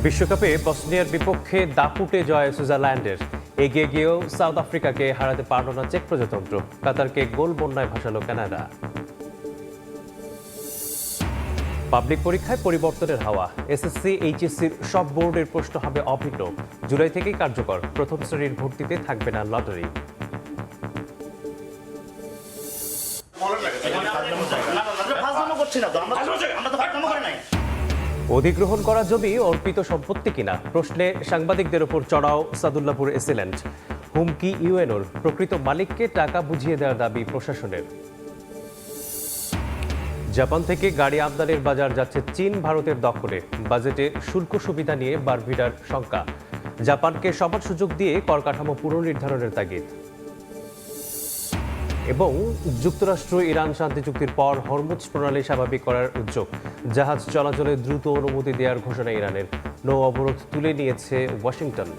বিশ্বকাপে বসনিয়ার বিপক্ষে দাপুটে জয় সুইজারল্যান্ডের। এগিয়ে গিয়েও সাউথ আফ্রিকাকে হারাতে পারল না চেক প্রজাতন্ত্র। কাতারকে গোল বন্যায় ভাসালো কানাডা। পাবলিক পরীক্ষায় পরিবর্তনের হাওয়া। এসএসসি এইচএসসির সব বোর্ডের প্রশ্ন হবে অভিন্ন। জুলাই থেকেই কার্যকর। প্রথম শ্রেণীর ভর্তিতে থাকবে না লটারি। অধিগ্রহণ করা জমি অর্পিত সম্পত্তি কিনা প্রশ্নে সাংবাদিকদের ওপর চড়াও সাদুল্লাপুর এসিল্যান্ড। হুমকি ইউএনওর। প্রকৃত মালিককে টাকা বুঝিয়ে দেওয়ার দাবি প্রশাসনের। জাপান থেকে গাড়ি আমদানির বাজার যাচ্ছে চীন ভারতের দখলে। বাজেটে শুল্ক সুবিধা নিয়ে বারভিডার শঙ্কা। জাপানকে সমান সুযোগ দিয়ে কর কাঠামো পুনর্নির্ধারণের তাগিদ। এবং যুক্তরাষ্ট্র ইরান শান্তি চুক্তির পর হরমুজ প্রণালী স্বাভাবিক করার উদ্যোগ। জাহাজ চলাচলে দ্রুত অনুমতি দেওয়ার ঘোষণা ইরানের। নৌ অবরোধ তুলে নিয়েছে ওয়াশিংটন।